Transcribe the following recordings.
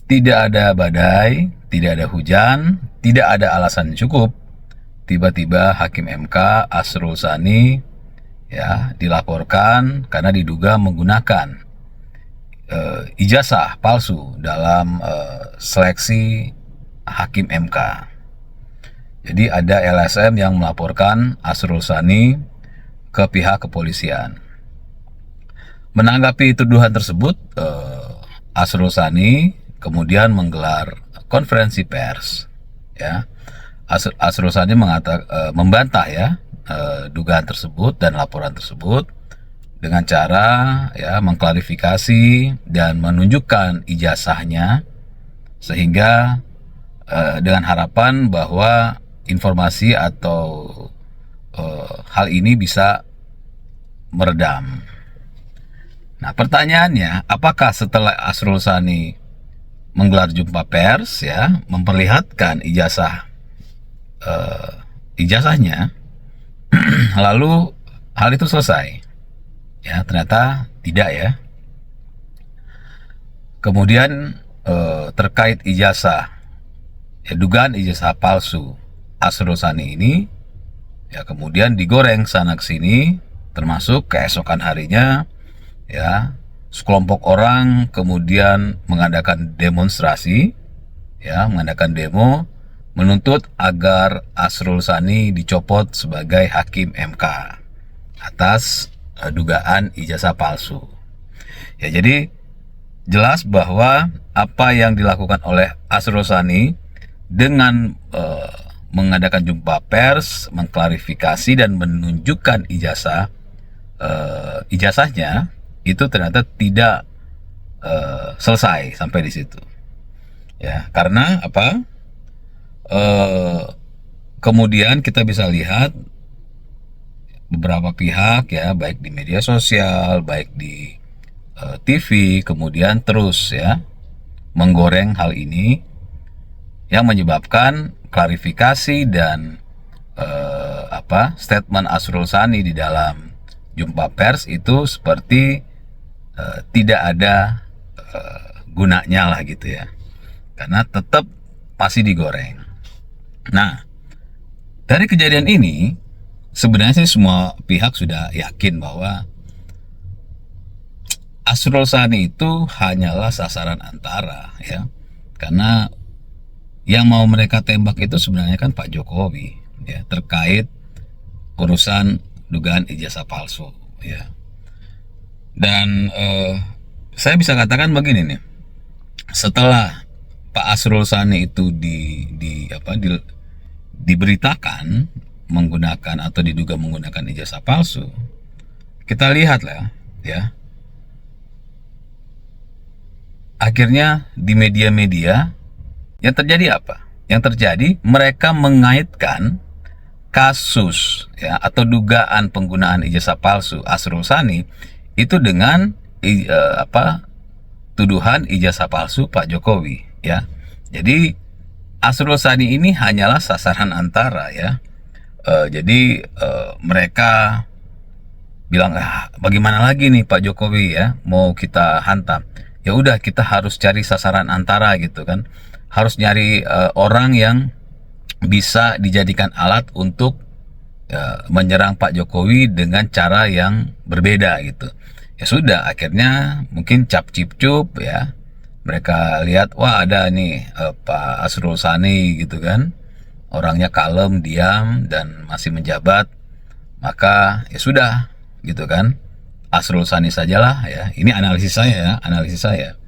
Tidak ada badai, tidak ada hujan, tidak ada alasan cukup. Tiba-tiba Hakim MK Asrul Sani ya dilaporkan karena diduga menggunakan ijazah palsu dalam seleksi Hakim MK. Jadi ada LSM yang melaporkan Asrul Sani ke pihak kepolisian. Menanggapi tuduhan tersebut, Asrul Sani kemudian menggelar konferensi pers. Ya, Asrul Sani membantah ya dugaan tersebut dan laporan tersebut dengan cara ya mengklarifikasi dan menunjukkan ijazahnya sehingga dengan harapan bahwa informasi atau hal ini bisa meredam. Nah, pertanyaannya, apakah setelah Asrul Sani menggelar jumpa pers ya memperlihatkan ijazahnya lalu hal itu selesai? Ya, ternyata tidak ya. Kemudian terkait ijazah, ya, dugaan ijazah palsu Asrul Sani ini ya kemudian digoreng sana kesini, termasuk keesokan harinya ya sekelompok orang kemudian mengadakan demonstrasi, ya mengadakan demo menuntut agar Asrul Sani dicopot sebagai Hakim MK atas dugaan ijazah palsu. Ya, jadi jelas bahwa apa yang dilakukan oleh Asrul Sani dengan mengadakan jumpa pers, mengklarifikasi dan menunjukkan ijazahnya itu ternyata tidak selesai sampai di situ. Ya, karena apa? Kemudian kita bisa lihat beberapa pihak ya, baik di media sosial, baik di TV, kemudian terus ya menggoreng hal ini yang menyebabkan klarifikasi dan statement Asrul Sani di dalam jumpa pers itu seperti tidak ada gunanya lah gitu ya, karena tetap masih digoreng. Nah, dari kejadian ini sebenarnya sih semua pihak sudah yakin bahwa Asrul Sani itu hanyalah sasaran antara ya, karena yang mau mereka tembak itu sebenarnya kan Pak Jokowi ya, terkait urusan dugaan ijazah palsu ya. Dan saya bisa katakan begini nih, setelah Pak Asrul Sani itu diberitakan menggunakan atau diduga menggunakan ijazah palsu, kita lihat lah ya, akhirnya di media-media yang terjadi apa? Yang terjadi mereka mengaitkan kasus ya atau dugaan penggunaan ijazah palsu Asrul Sani itu dengan tuduhan ijazah palsu Pak Jokowi ya. Jadi Asrul Sani ini hanyalah sasaran antara ya. Jadi mereka bilang, bagaimana lagi nih Pak Jokowi ya, mau kita hantam. Ya udah, kita harus cari sasaran antara gitu kan. Harus nyari orang yang bisa dijadikan alat untuk menyerang Pak Jokowi dengan cara yang berbeda gitu. Ya sudah, akhirnya mungkin cap cip cup ya, mereka lihat, wah ada nih Pak Asrul Sani gitu kan, orangnya kalem, diam dan masih menjabat, maka ya sudah gitu kan, Asrul Sani sajalah ya. Ini analisis saya ya,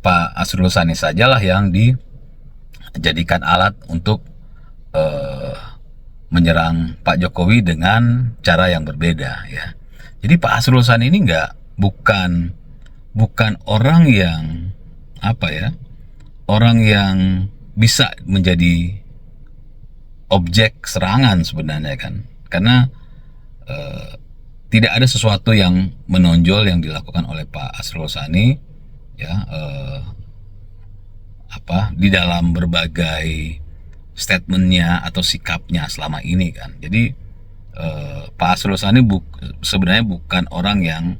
Pak Asrul Sani sajalah yang dijadikan alat untuk menyerang Pak Jokowi dengan cara yang berbeda ya. Jadi Pak Asrul Sani ini bukan orang yang orang yang bisa menjadi objek serangan sebenarnya kan, karena tidak ada sesuatu yang menonjol yang dilakukan oleh Pak Asrul Sani ya, di dalam berbagai statementnya atau sikapnya selama ini kan. Jadi Pak Asrul Sani sebenarnya bukan orang yang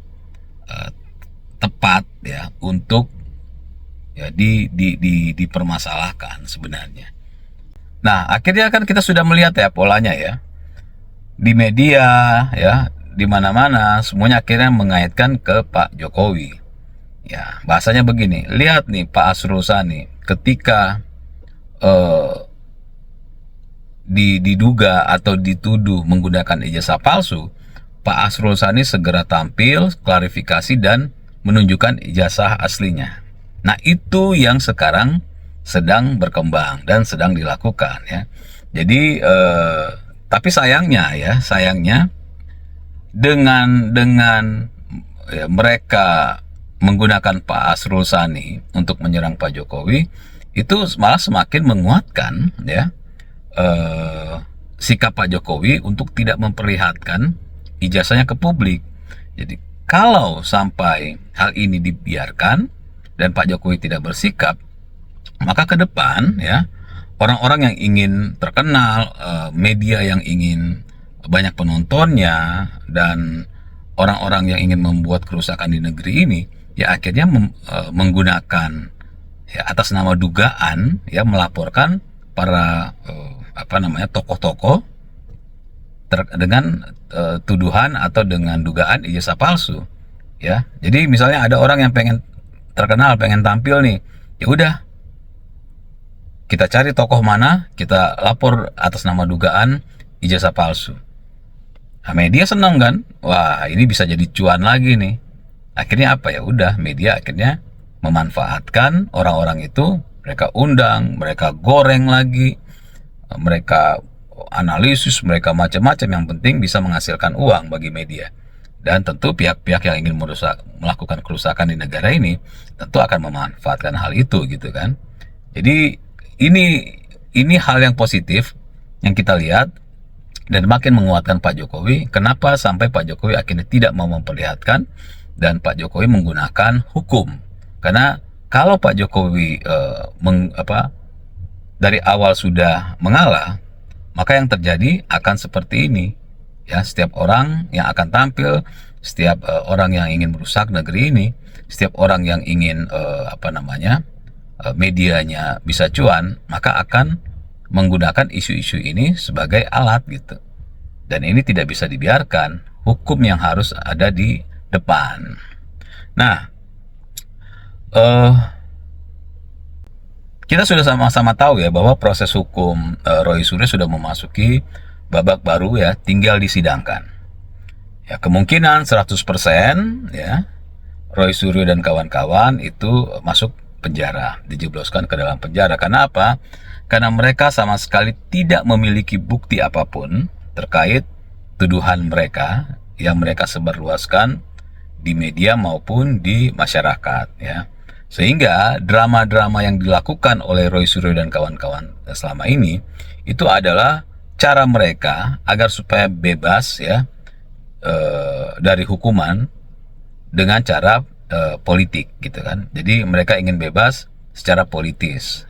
tepat ya untuk ya dipermasalahkan sebenarnya. Nah, akhirnya kan kita sudah melihat ya polanya ya di media ya, di mana-mana semuanya akhirnya mengaitkan ke Pak Jokowi. Ya, bahasanya begini, lihat nih Pak Asrul Sani ketika diduga atau dituduh menggunakan ijazah palsu, Pak Asrul Sani segera tampil, klarifikasi dan menunjukkan ijazah aslinya. Nah, itu yang sekarang sedang berkembang dan sedang dilakukan ya. Jadi tapi sayangnya dengan ya, mereka menggunakan Pak Asrul Sani untuk menyerang Pak Jokowi, itu malah semakin menguatkan ya sikap Pak Jokowi untuk tidak memperlihatkan ijazahnya ke publik. Jadi kalau sampai hal ini dibiarkan dan Pak Jokowi tidak bersikap, maka ke depan ya orang-orang yang ingin terkenal, media yang ingin banyak penontonnya, dan orang-orang yang ingin membuat kerusakan di negeri ini ya akhirnya menggunakan ya atas nama dugaan ya melaporkan para tokoh-tokoh dengan tuduhan atau dengan dugaan ijazah palsu ya. Jadi misalnya ada orang yang pengen terkenal, pengen tampil nih, ya udah kita cari tokoh mana, kita lapor atas nama dugaan ijazah palsu. Nah, media senang kan, wah ini bisa jadi cuan lagi nih. Akhirnya apa ya, udah media akhirnya memanfaatkan orang-orang itu, mereka undang, mereka goreng lagi, mereka analisis, mereka macam-macam, yang penting bisa menghasilkan uang bagi media. Dan tentu pihak-pihak yang ingin melakukan kerusakan di negara ini tentu akan memanfaatkan hal itu gitu kan. Jadi ini hal yang positif yang kita lihat dan makin menguatkan Pak Jokowi. Kenapa sampai Pak Jokowi akhirnya tidak mau memperlihatkan dan Pak Jokowi menggunakan hukum? Karena kalau Pak Jokowi dari awal sudah mengalah, maka yang terjadi akan seperti ini ya. Setiap orang yang akan tampil, setiap orang yang ingin merusak negeri ini, setiap orang yang ingin medianya bisa cuan, maka akan menggunakan isu-isu ini sebagai alat gitu. Dan ini tidak bisa dibiarkan, hukum yang harus ada di depan. Nah, kita sudah sama-sama tahu ya bahwa proses hukum Roy Suryo sudah memasuki babak baru ya, tinggal disidangkan. Ya, kemungkinan 100% ya Roy Suryo dan kawan-kawan itu masuk penjara, dijebloskan ke dalam penjara. Karena apa? Karena mereka sama sekali tidak memiliki bukti apapun terkait tuduhan mereka yang mereka sebarluaskan di media maupun di masyarakat ya. Sehingga drama-drama yang dilakukan oleh Roy Suryo dan kawan-kawan selama ini itu adalah cara mereka agar supaya bebas ya dari hukuman dengan cara politik gitu kan. Jadi mereka ingin bebas secara politis,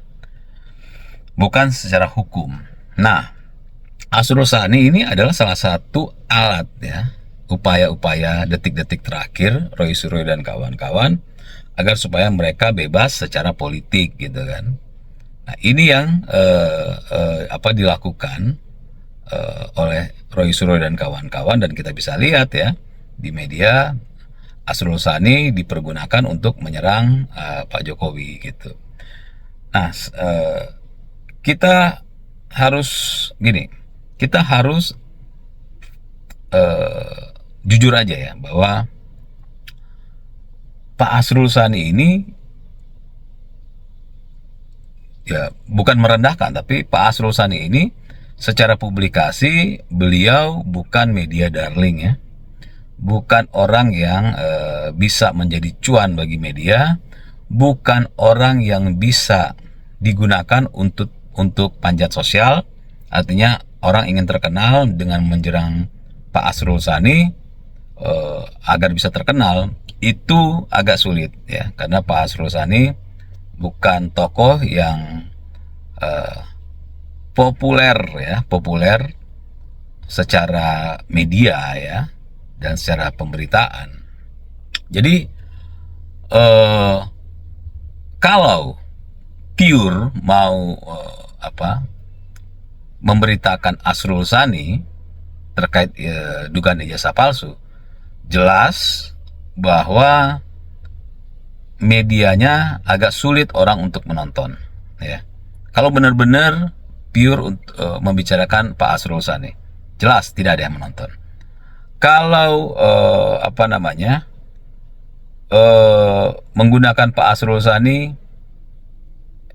bukan secara hukum. Nah, Asrul Sani ini adalah salah satu alat ya, upaya-upaya detik-detik terakhir Roy Suryo dan kawan-kawan agar supaya mereka bebas secara politik gitu kan. Nah, ini yang dilakukan oleh Roy Suryo dan kawan-kawan, dan kita bisa lihat ya di media Asrul Sani dipergunakan untuk menyerang Pak Jokowi gitu. Nah, kita harus gini, kita harus jujur aja ya bahwa Pak Asrul Sani ini ya bukan merendahkan, tapi Pak Asrul Sani ini secara publikasi beliau bukan media darling ya, bukan orang yang bisa menjadi cuan bagi media, bukan orang yang bisa digunakan untuk panjat sosial. Artinya orang ingin terkenal dengan menjerang Pak Asrul Sani agar bisa terkenal, itu agak sulit ya, karena Pak Asrul Sani bukan tokoh yang populer secara media ya dan secara pemberitaan. Jadi Kalau pure mau memberitakan Asrul Sani terkait dugaan ijazah palsu, jelas bahwa medianya agak sulit orang untuk menonton, ya. Kalau benar-benar pure membicarakan Pak Asrul Sani, jelas tidak ada yang menonton. Kalau menggunakan Pak Asrul Sani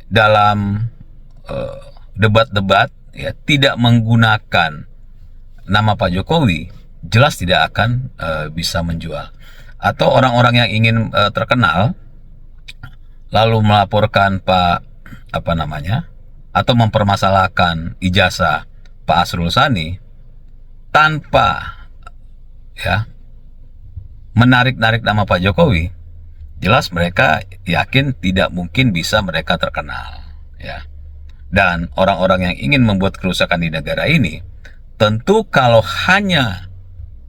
dalam debat-debat, ya, tidak menggunakan nama Pak Jokowi, jelas tidak akan bisa menjual. Atau orang-orang yang ingin terkenal lalu melaporkan atau mempermasalahkan ijazah Pak Asrul Sani tanpa, ya, menarik-narik nama Pak Jokowi, jelas mereka yakin tidak mungkin bisa mereka terkenal, ya. Dan orang-orang yang ingin membuat kerusakan di negara ini, tentu kalau hanya,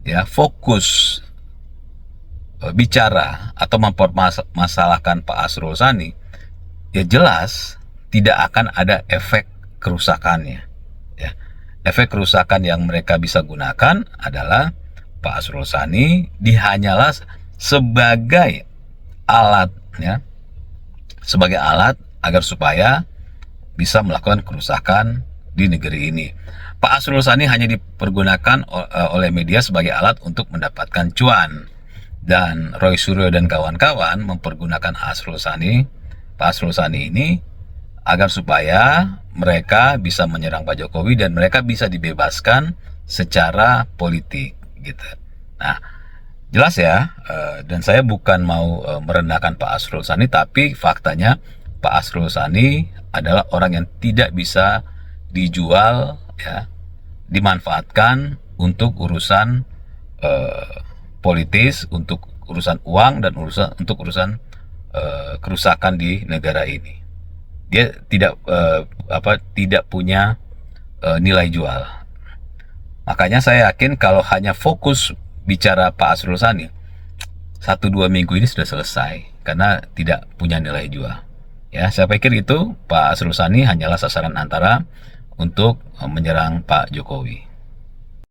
ya, fokus bicara atau mempermasalahkan Pak Asrul Sani, ya jelas tidak akan ada efek kerusakannya, ya. Efek kerusakan yang mereka bisa gunakan adalah Pak Asrul Sani hanyalah sebagai alat, ya, sebagai alat agar supaya bisa melakukan kerusakan di negeri ini. Pak Asrul Sani hanya dipergunakan oleh media sebagai alat untuk mendapatkan cuan, dan Roy Suryo dan kawan-kawan mempergunakan Pak Asrul Sani ini agar supaya mereka bisa menyerang Pak Jokowi dan mereka bisa dibebaskan secara politik, gitu. Nah, jelas ya, dan saya bukan mau merendahkan Pak Asrul Sani, tapi faktanya Pak Asrul Sani adalah orang yang tidak bisa dijual, ya, dimanfaatkan untuk urusan politis, untuk urusan uang, dan untuk urusan kerusakan di negara ini. Dia tidak punya nilai jual. Makanya saya yakin kalau hanya fokus bicara Pak Asrul Sani, 1-2 minggu ini sudah selesai karena tidak punya nilai jual. Ya, saya pikir itu Pak Asrul Sani hanyalah sasaran antara untuk menyerang Pak Jokowi.